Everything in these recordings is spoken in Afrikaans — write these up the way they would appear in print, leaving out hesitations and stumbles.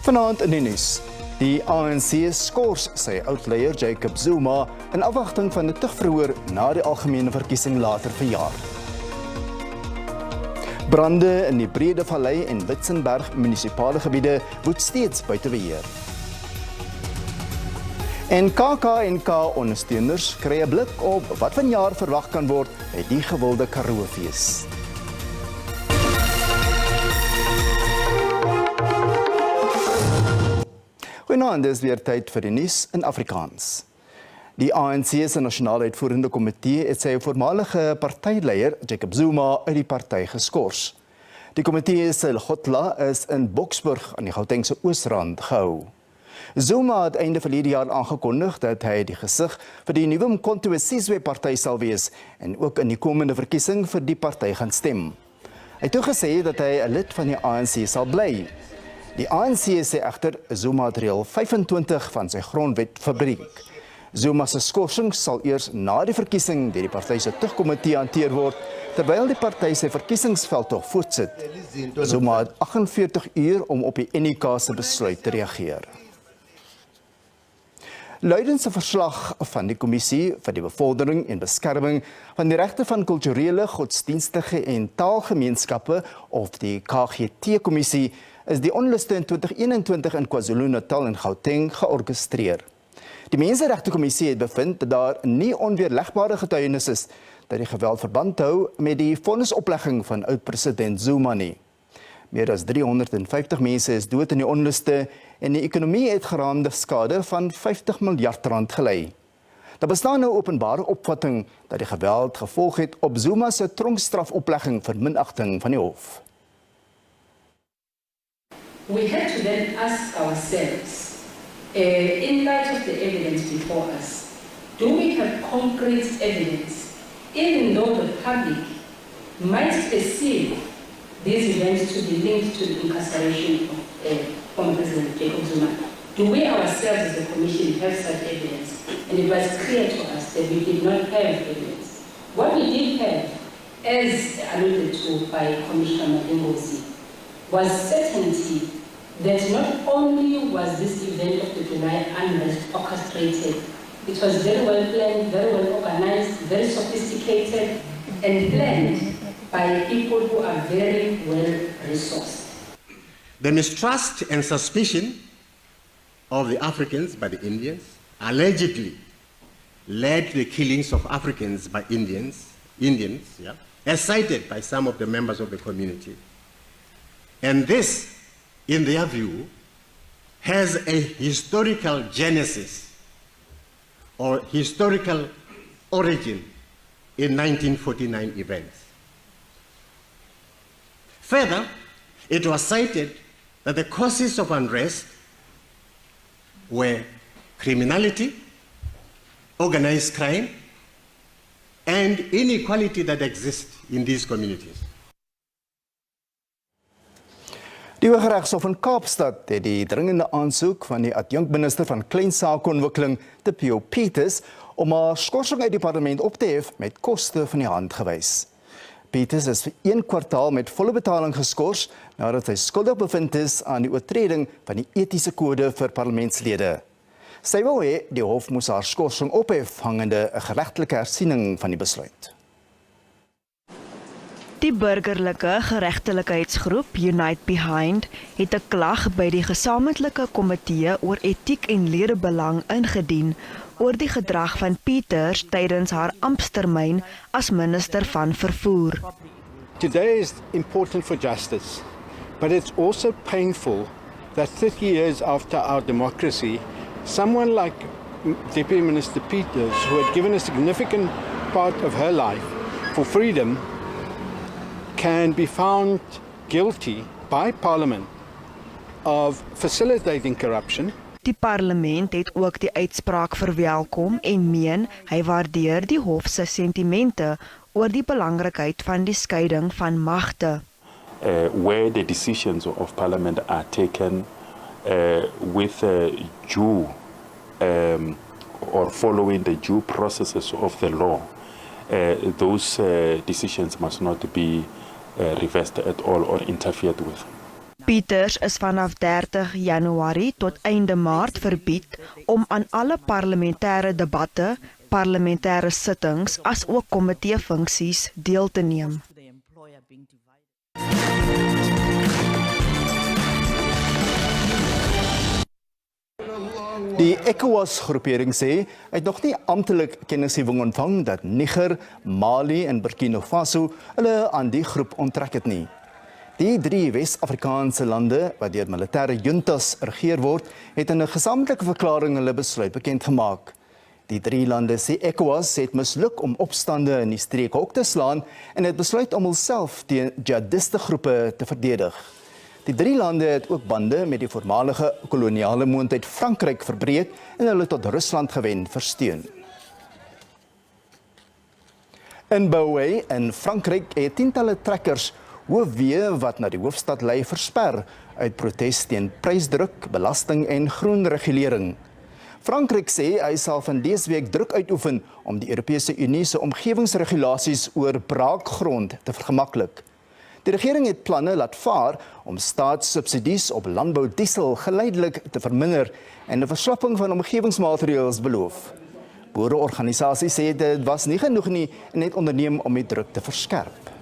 Vanaand in die nuus. Die ANC skors sy oud-leier Jacob Zuma in afwagting van 'n tugverhoor na die algemene verkiesing later vanjaar. Brande in die Brede Vallei en Witzenberg munisipale gebiede woed steeds buite beheer. En KAK-ondersteuners kry 'n blik op wat vanjaar verwag kan word by die gewilde Karoo-fees. Goeienaand, dis weer tyd vir die nuus in Afrikaans. Die ANC se nasionale uitvoerende komitee het sy voormalige partyleier Jacob Zuma uit die party geskort. Die komitee se ligotla is in Boksburg aan die Gautengse Oosrand gehou. Zuma het einde verlede jaar aangekondig dat hy die gesig vir die nuwe Mkhonto-Sizwe party sal wees en ook in die komende verkiesing vir die party gaan stem. Hy het toegesê dat hy 'n lid van die ANC sal bly. Die ANC sê egter Zuma het reël 25 van sy grondwet verbreek. Zuma se skorsing sal eers na die verkiesing deur die party se tugkomitee hanteer word, terwyl die party sy verkiesingsveldtog voortsit. Zuma het 48 uur om op die NK se besluit te reageer. Luidens 'n verslag van die Kommissie vir die Bevordering en Beskerming van die Regte van Kulturele, Godsdienstige en Taalgemeenskappe of die KGT-kommissie is die onluste in 2021 in KwaZulu-Natal en Gauteng georkestreer. Die Menseregtekommissie het bevind dat daar nie onweerlegbare getuienis is dat die geweld verband hou met die vonnisoplegging van oud-president Zuma nie. Meer as 350 mense is dood in die onluste en die ekonomie het geraamde skade van 50 miljard rand gelei. Daar bestaan nou openbare opvatting dat die geweld gevolg het op Zuma se tronkstrafoplegging vir minagting van die hof. We had to then ask ourselves, in light of the evidence before us, do we have concrete evidence, even though the public might perceive these events to be linked to the incarceration of former President Jacob Zuma? Do we ourselves as a commission have such evidence? And it was clear to us that we did not have evidence. What we did have, as alluded to by Commissioner Madengozi, was certainty that not only was this event of the July unrest orchestrated, it was very well planned, very well organized, very sophisticated, and planned by people who are very well resourced. The mistrust and suspicion of the Africans by the Indians allegedly led to the killings of Africans by Indians, as cited by some of the members of the community. And this, in their view, has a historical genesis or historical origin in 1949 events. Further, it was cited that the causes of unrest were criminality, organized crime, and inequality that exists in these communities. Die Hooggeregshof in Kaapstad het die dringende aansoek van die adjunkminister van Kleinsakeontwikkeling, P.O. Peters, om haar skorsing uit die parlement op te hef met koste van die hand gewys. Peters is vir 1 kwartaal met volle betaling geskort nadat hy skuldig bevind is aan die oortreding van die etiese kode vir parlementslede. Sy wou hê die hof moes haar skorsing ophef hangende 'n geregtelike hersiening van die besluit. Die burgerlike geregtelikheidsgroep Unite Behind het 'n klag by die gesamentlike komitee oor etiek en ledebelang ingedien oor die gedrag van Peters tydens haar amptetermyn as minister van vervoer. Today is important for justice, but it's also painful that 30 years after our democracy, someone like Deputy Minister Peters, who had given a significant part of her life for freedom, can be found guilty by Parliament of facilitating corruption. Die parlement het ook die uitspraak verwelkom en meen hy waardeer die hof se sentimente oor die belangrikheid van die skeiding van magte. Where the decisions of Parliament are taken with due or following the due processes of the law, those decisions must not be reversed at all or interfered with. Pieters is vanaf 30 Januarie tot einde Maart verbied om aan alle parlementêre debatte, parlementêre sittings as ook komiteefunksies deel te neem. Die ECOWAS-groepering sê hy het nog nie amptelik kennisgewing ontvang dat Niger, Mali en Burkina Faso hulle aan die groep onttrek het nie. Die 3 Wes-Afrikaanse lande wat deur militêre juntas regeer word, het in 'n gesamentlike verklaring hulle besluit bekend gemaak. Die 3 lande sê ECOWAS het misluk om opstande in die streek hok te slaan en het besluit om hulself teen jihadiste groepe te verdedig. Die 3 lande het ook bande met die voormalige koloniale moondheid Frankryk verbreek en hulle tot Rusland gewend versteun. In Bouway in Frankryk het tientalle trekkers hoofweë wat na die hoofstad lei versper uit protes teen prysdruk, belasting en groen regulering. Frankryk sê hy sal van dese week druk uitoefen om die Europese Unie se omgewingsregulasies oor braakgrond te vergemaklik. Die regering het planne laat vaar om staatssubsidies op landboudiesel geleidelik te verminder en 'n verslapping van omgewingsmaatreëls beloof. Boereorganisasies sê dit was nie genoeg nie en het onderneem om die druk te verskerp.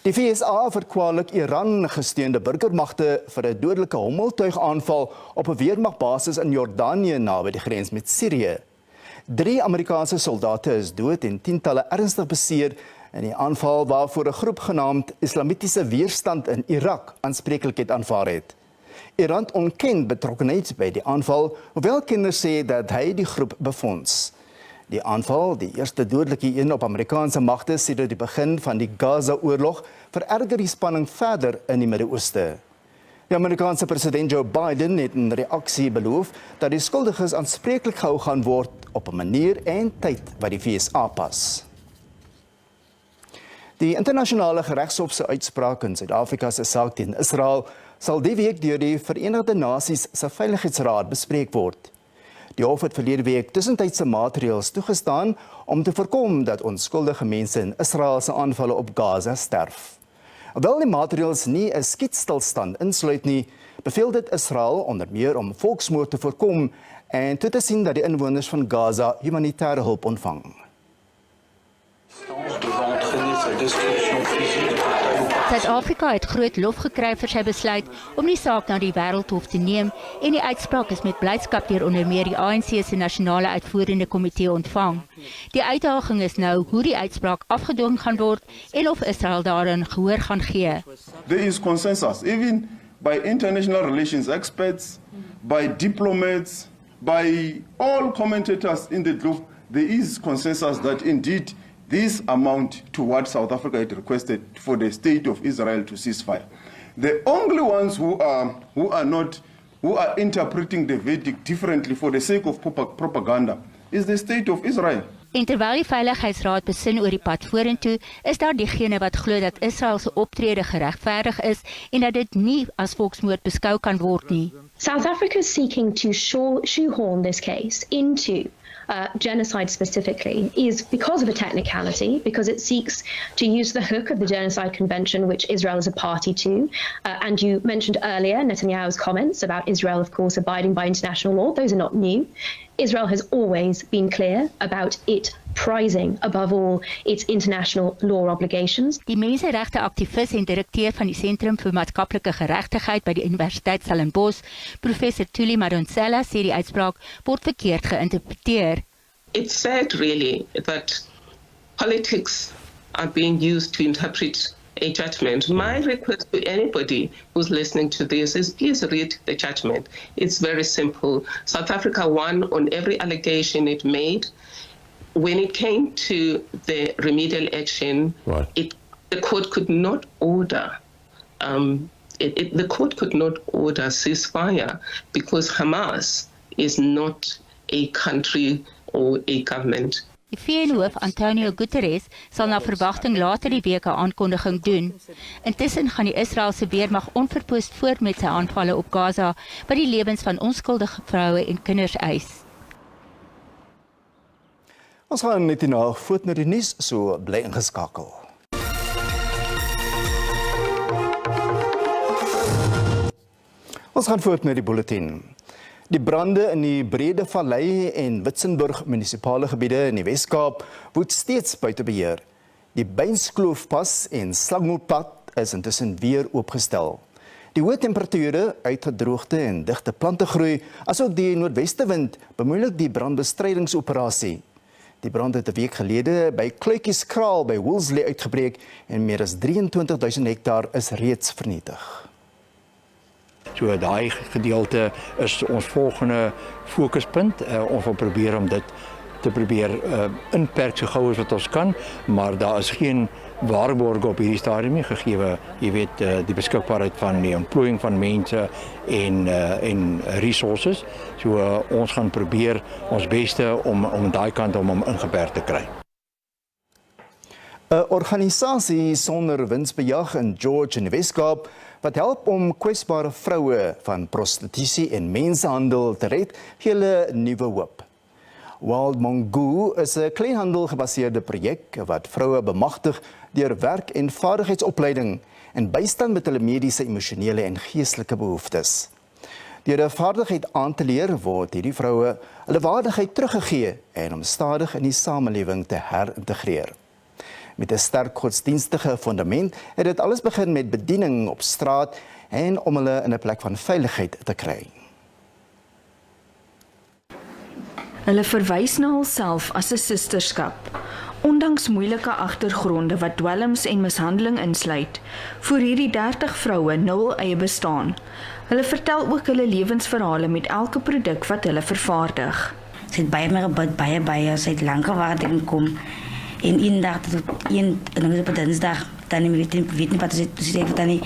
Die VSA verkwalik Iran gesteunde burgermagte vir 'n dodelike hommeltuigaanval op 'n weermagbasis in Jordanië naby die grens met Sirië. 3 Amerikaanse soldate is dood en tientalle ernstig beseer in die aanval waarvoor 'n groep genaamd Islamitiese Weerstand in Irak aanspreeklikheid aanvaar het. Iran ontken betrokkenheid by die aanval, hoewel kenners sê dat hy die groep befonds. Die aanval, die eerste dodelike een op Amerikaanse magte sedert die begin van die Gaza-oorlog, vererger die spanning verder in die Midde-Ooste. Die Amerikaanse president Joe Biden het in reaksie beloof dat die skuldiges aanspreeklik gehou gaan word op 'n manier en tyd wat die VSA pas. Die internasionale geregshof se uitspraak in Suid-Afrika se saak teen Israel sal die week deur die Verenigde Nasies se Veiligheidsraad bespreek word. Die hof het verlede week tussentydse maatreëls toegestaan om te voorkom dat onskuldige mense in Israel se aanvalle op Gaza sterf. Hoewel die maatreëls nie 'n skietstilstand insluit nie, beveel dit Israel onder meer om volksmoord te voorkom en toe te sien dat die inwoners van Gaza humanitêre hulp ontvang. Suid-Afrika het groot lof gekry vir sy besluit om die saak na die Wêreldhof te neem en die uitspraak is met blydskap deur onder meer die ANC se nasionale uitvoerende komitee ontvang. Die uitdaging is nou hoe die uitspraak afgedwing gaan word en of Israel daarin gehoor gaan gee. There is consensus, even by international relations experts, by diplomats, by all commentators in the globe, there is consensus that indeed this amount to what South Africa had requested for the state of Israel to cease fire. The only ones who are interpreting the verdict differently for the sake of propaganda is the state of Israel. En terwyl die Veiligheidsraad besin oor die pad vorentoe, is daar diegene wat glo dat Israel se optrede geregverdig is en dat dit nie as volksmoord beskou kan word nie. South Africa is seeking to shoehorn this case into genocide specifically is because of a technicality, because it seeks to use the hook of the Genocide Convention, which Israel is a party to. And you mentioned earlier Netanyahu's comments about Israel, of course, abiding by international law. Those are not new. Israel has always been clear about it prizing above all its international law obligations. Die menseregte aktivis en direkteur van die Sentrum vir Maatskaplike Geregtigheid by die Universiteit Stellenbosch, professor Thuli Madonsela, sê die uitspraak word verkeerd geïnterpreteer. It's sad really that politics are being used to interpret a judgment. My request to anybody who's listening to this is please read the judgment. It's very simple. South Africa won on every allegation it made. When it came to the remedial action, the court could not order the court could not order ceasefire because Hamas is not a country or a government. Die VN-hoof Antonio Guterres sal na verwagting later die week 'n aankondiging doen. Intussen gaan die Israeliese weermag onverpoost voort met sy aanvalle op Gaza, wat die lewens van onskuldige vroue en kinders eis. Ons gaan net na voet na die nuus, so bly ingeskakel. Ons gaan voort met die bulletin. Die brande in die Brede Vallei en Witzenburg munisipale gebiede in die Wes-Kaap word steeds buite beheer. Die Beinskloofpas en Slangmoedpad is intussen weer oopgestel. Die hoë temperature, uitgedroogte en digte plantegroei, asook die noordwestewind bemoeilik die brandbestrydingsoperasie. Die brand het 'n week gelede by Kluitjieskraal by Woolsley uitgebreek en meer as 23.000 hektaar is reeds vernietig. So daai gedeelte is ons volgende fokuspunt. Ons wil probeer om dit te inperk so gou as wat ons kan, maar daar is geen waarborge op hierdie stadium nie, gegee, jy weet, die beskikbaarheid van die ontplooiing van mense en resources. So ons gaan probeer ons beste om daai kant om hom ingeperk te kry. 'n Organisasie sonder winsbejag in George in die Wes-Kaap wat help om kwesbare vroue van prostitusie en mensenhandel te red, gee hulle nuwe hoop. Wild Mongoose is 'n kleinhandel-gebaseerde projek wat vroue bemagtig deur werk- en vaardigheidsopleiding en bystand met hulle mediese, emosionele en geestelike behoeftes. Deur 'n vaardigheid aan te leer word hierdie vroue hulle waardigheid teruggegee en om stadig in die samelewing te herintegreer. Met 'n sterk godsdienstige fundament het dit alles begin met bediening op straat en om hulle in 'n plek van veiligheid te kry. Hulle verwys na hulself as 'n susterskap. Ondanks moeilike agtergronde wat dwelms en mishandeling insluit, voer hierdie 30 vroue nul eie bestaan. Hulle vertel ook hulle lewensverhale met elke produk wat hulle vervaardig. Sy het baie meer gebid, baie, sy het lang gewag en kom. En een dag, en op dinsdag, dan weet nie wat sy sê, dan nie,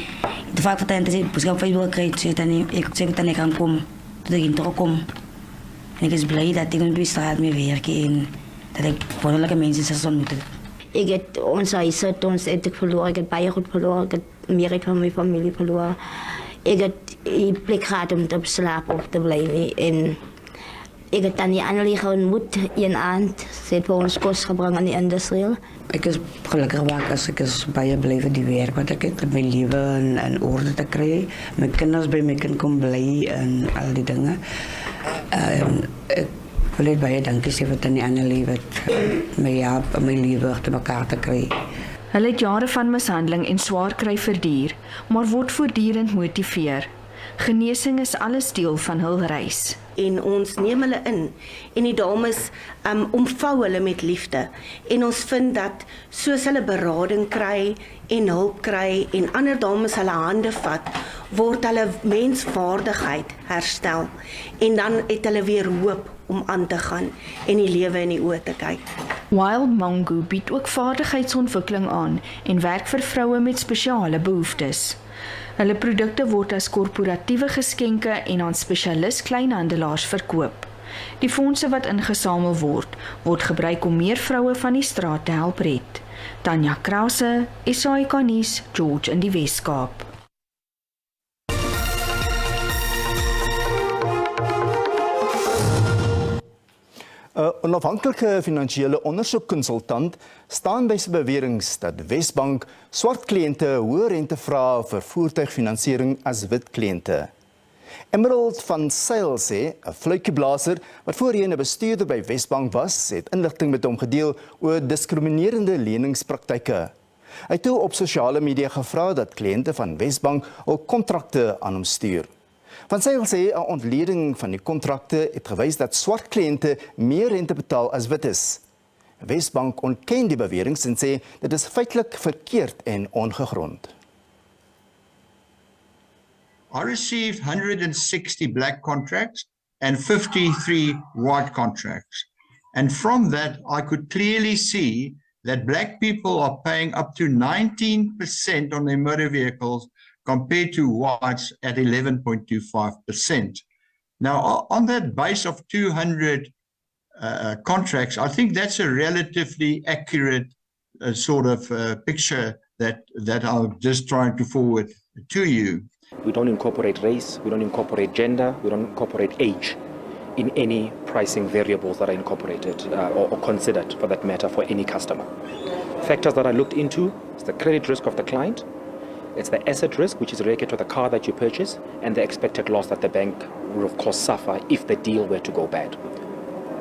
de vaak van dan sy boodskap van wil kry, sy dan nie, ek sê dan ek kan kom, dat ek terugkom. En ek is blij dat ek op die straat mee werk en dat ek wonderlijke mense sal ontmoet. Ik heb ons huis uit, ons eten verloren, ik heb baie goed verloren, ik heb meer uit van mijn familie verloren. Ik heb een plek gehad om te slapen of te blijven. En ik heb dan die aanlegger ontmoet een aand. Ze heeft voor ons kost gebracht aan die industrie. Ik is gelukkig wakker als ik is baie blijven die werk wat ik heb, mijn leven in orde te krijgen. Mijn kinders bij mij kunnen komen blij en al die dingen. Ik wil het baie dankie sê wat aan die ander lewe my help om my lewe te mekaar te kry. Hulle het jare van mishandeling en swaar kry verduur, maar word voortdurend motiveer. Genesing is alles deel van hul reis. En ons neem hulle in en die dames omvou hulle met liefde en ons vind dat soos hulle berading kry en hulp kry en ander dames hulle hande vat, word hulle menswaardigheid herstel en dan het hulle weer hoop om aan te gaan en die lewe in die oë te kyk. Wild Mongoose bied ook vaardigheidsontwikkeling aan en werk vir vroue met spesiale behoeftes. Hulle produkte word as korporatiewe geskenke en aan spesialis kleinhandelaars verkoop. Die fondse wat ingesamel word gebruik om meer vroue van die straat te help red. Tanya Krause, SABC Nuus, George in die Wes-Kaap. 'n Onafhanklike finansiële ondersoekkonsultant staan by sy beweringe dat Wesbank swart kliënte hoër rente vra vir voertuigfinansiering as wit kliënte. Emerald van Sail sê, 'n fluitjieblaser wat voorheen 'n bestuurder by Wesbank was, het inligting met hom gedeel oor diskriminerende leningspraktyke. Hy het toe op sosiale media gevra dat kliënte van Wesbank hul kontrakte aan hom stuur. Van Sail sê 'n ontleding van die kontrakte het gewys dat swart kliënte meer rente betaal as wit is. Wesbank ontken die beweringe en sê dit is feitelik verkeerd en ongegrond. I received 160 black contracts and 53 white contracts. And from that, I could clearly see that black people are paying up to 19% on their motor vehicles compared to whites at 11.25%. Now, on that base of 200 contracts, I think that's a relatively accurate picture that I'm just trying to forward to you. We don't incorporate race, we don't incorporate gender, we don't incorporate age in any pricing variables that are incorporated or considered, for that matter, for any customer. Factors that I looked into is the credit risk of the client, It's the asset risk, which is related to the car that you purchase, and the expected loss that the bank will, of course, suffer if the deal were to go bad.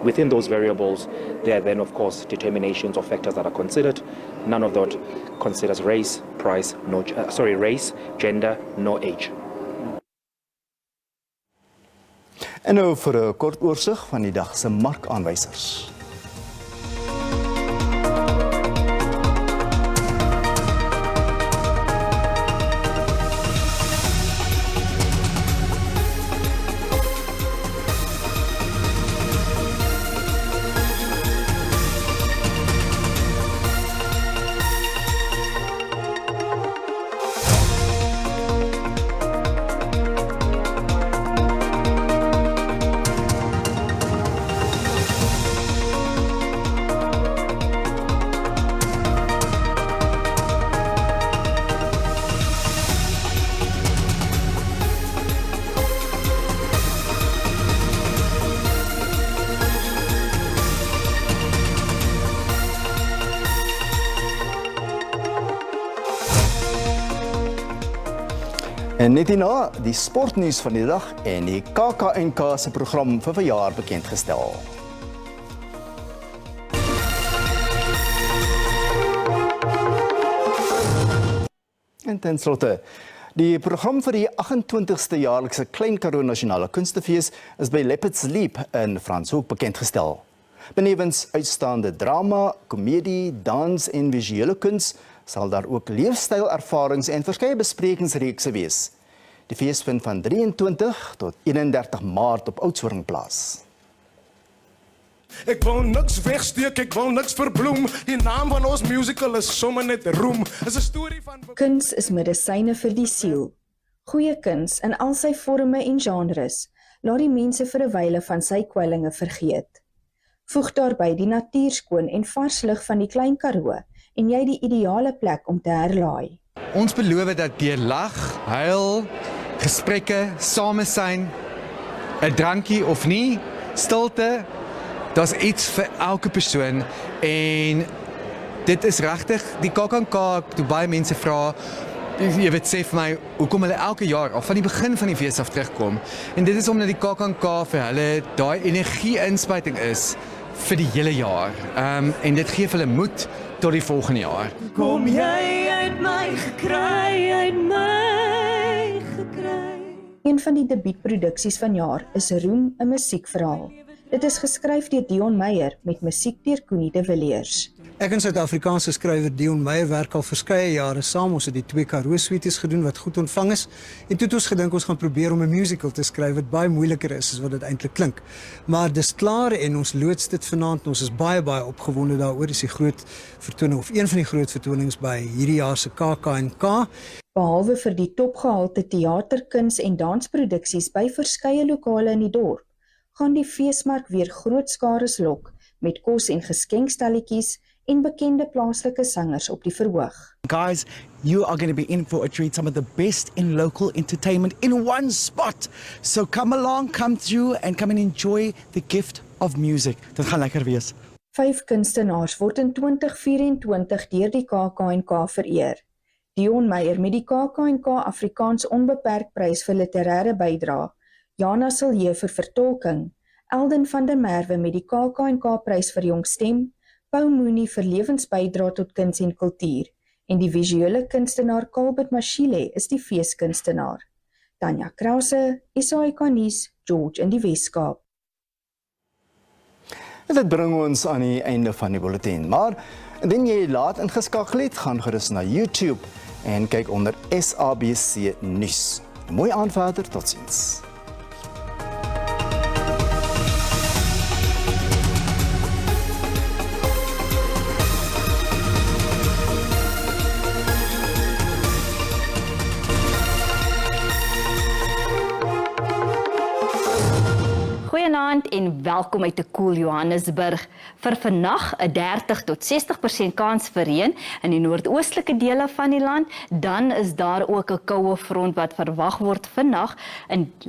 Within those variables, there are then, of course, determinations or factors that are considered. None of that considers race, race, gender, nor age. En nou vir 'n kort oorsig van die dag se markaanwysers. En net hierna die sportnuus van die dag en die KAK&K se program vir verjaar bekendgestel. En ten slotte, die program vir die 28ste jaarlikse Klein Karoo Nasionale Kunstefees is by Leopards Leap in Franshoek bekendgestel. Benewens uitstaande drama, komedie, dans en visuele kuns sal daar ook leefstylervarings en verskeie besprekingsreekse wees. Die fees vind van 23 tot 31 Maart op Oudtshoorn plaas. Ek wou niks wegsteek, ek wou niks verbloem. Die naam van ons musical is sommer net roem. Is 'n storie van Kuns is medisyne vir die siel. Goeie kuns in al sy forme en genres laat die mense vir 'n wyle van sy kwellinge vergeet. Voeg daarbey die natuurskoon en vars lug van die Klein Karoo en jy die ideale plek om te herlaai. Ons beloof dat deur lag, huil, gesprekke, samesyn, 'n drankie of nie, stilte, daar's iets vir elke persoon en dit is regtig die KAK&K, toe baie mense vra, jy weet sê vir my, hoekom hulle elke jaar al van die begin van die fees af terugkom. En dit is omdat die KAK&K vir hulle daai energie-inspuiting is vir die hele jaar. En dit gee vir hulle moed tot die volgende jaar. Kom jy uit my gekry, uit my gekry. Een van die debuutproduksies vanjaar is Roem, 'n musiekverhaal. Dit is geskryf deur Dion Meyer met musiek deur Koenie de Villiers. Ek en Suid-Afrikaanse skrywer Dion Meyer werk al verskeie jare saam. Ons het die 2 Karoo suites gedoen wat goed ontvang is. En toe het ons gedink ons gaan probeer om 'n musical te skryf wat baie moeiliker is as wat dit eintlik klink. Maar dis klaar en ons loods dit vanaand. Ons is baie opgewonde daaroor. Dis die groot vertoning of een van die groot vertonings by hierdie jaar se KAK&K. Behalwe vir die topgehalte teater, kuns en dansproduksies by verskeie lokale in die dorp, gaan die feesmark weer groot skares lok met kos en geskenkstalletjies en bekende plaaslike sangers op die verhoog. Guys, you are going to be in for a treat, some of the best in local entertainment in one spot. So come along, come through and come and enjoy the gift of music. Dit gaan lekker wees. 5 kunstenaars word in 2024 deur die KAK&K vereer. Dion Meyer met die KAK&K Afrikaans Onbeperk Prys vir literêre bydrae, Jana Silje vir vertolking, Elden van der Merwe met die KAK&K Prys vir jong stem, Pau Mooney vir lewensbydra tot kuns en kultuur en die visuele kunstenaar Kalbert Mashile is die feeskunstenaar. Tanya Krause, SABC Nuus, George in die Weskaap. En dit bring ons aan die einde van die bulletin, maar indien jy laat ingeskakel het, gaan gerus na YouTube en kyk onder SABC Nuus. Mooi aand verder, totsiens. Goeienaand en welkom uit 'n koel Johannesburg. Vir vannag 'n 30 tot 60% kans vir reën in die noordoostelike dele van die land. Dan is daar ook 'n koue front wat verwag word vannag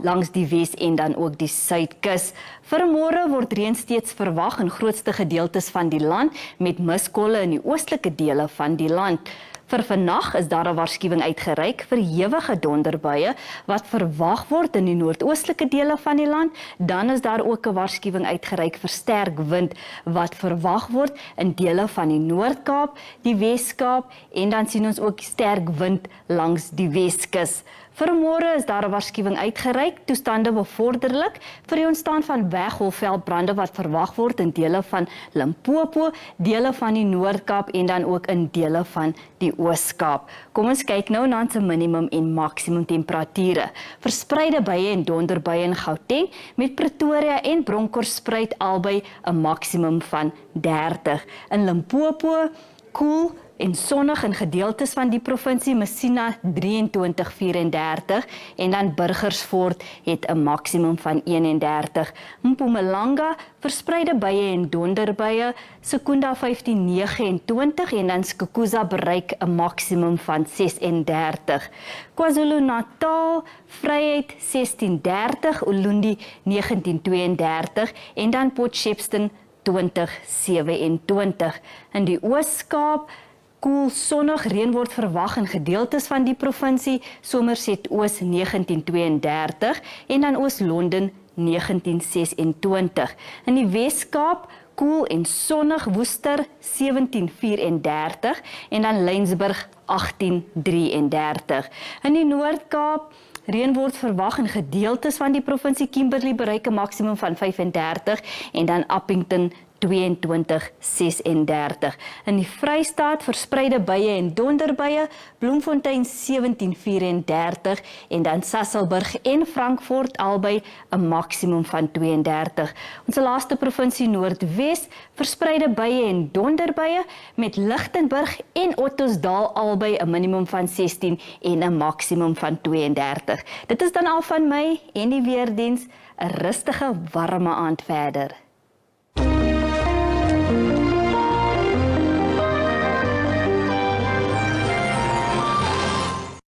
langs die Wes en dan ook die Suidkus. Vir môre word reën steeds verwag in grootste gedeeltes van die land met miskolle in die oostelike dele van die land. Vir vannag is daar 'n waarskuwing uitgereik vir hewige donderbuie wat verwag word in die noordoostelike dele van die land. Dan is daar ook 'n waarskuwing uitgereik vir sterk wind wat verwag word in dele van die Noord-Kaap, die Wes-Kaap en dan sien ons ook sterk wind langs die Weskus. Vir môre is daar 'n waarskuwing uitgereik, toestande bevorderlik vir die ontstaan van weggolfveldbrande wat verwag word in dele van Limpopo, dele van die Noord-Kaap en dan ook in dele van die Oos-Kaap. Kom ons kyk nou na se minimum en maksimum temperature. Verspreide buie en donderbuie in Gauteng met Pretoria en Bronkhorstspruit albei 'n maksimum van 30. In Limpopo koel en sonnig in gedeeltes van die provinsie, Messina 23-34 en dan Burgersfort het 'n maksimum van 31. Mpumalanga verspreide buie en donderbuie, Sekunda 15-29 en dan Skukuza bereik 'n maksimum van 36. KwaZulu-Natal Vryheid 16-30, Ulundi 19-32 en dan Port Shepstone 20-27. In die Oos-Kaap koel sonnig, reën word verwag in gedeeltes van die provinsie, Somerset Oos 19-32 en dan Oos-London 19-26. In die Wes-Kaap koel en sonnig, Worcester 17-34 en dan Lensburg 18-33. In die Noord-Kaap reën word verwag in gedeeltes van die provinsie, Kimberley bereik 'n maksimum van 35 en dan Appington 22-36. In die Vrystaat verspreide buie en donderbuie, Bloemfontein 17-34 en dan Sasolburg en Frankfurt albei 'n maksimum van 32. Ons laaste provinsie Noordwes verspreide buie en donderbuie met Lichtenburg en Ottosdal albei 'n minimum van 16 en 'n maksimum van 32. Dit is dan al van my en die weerdiens, 'n rustige, warme aand verder.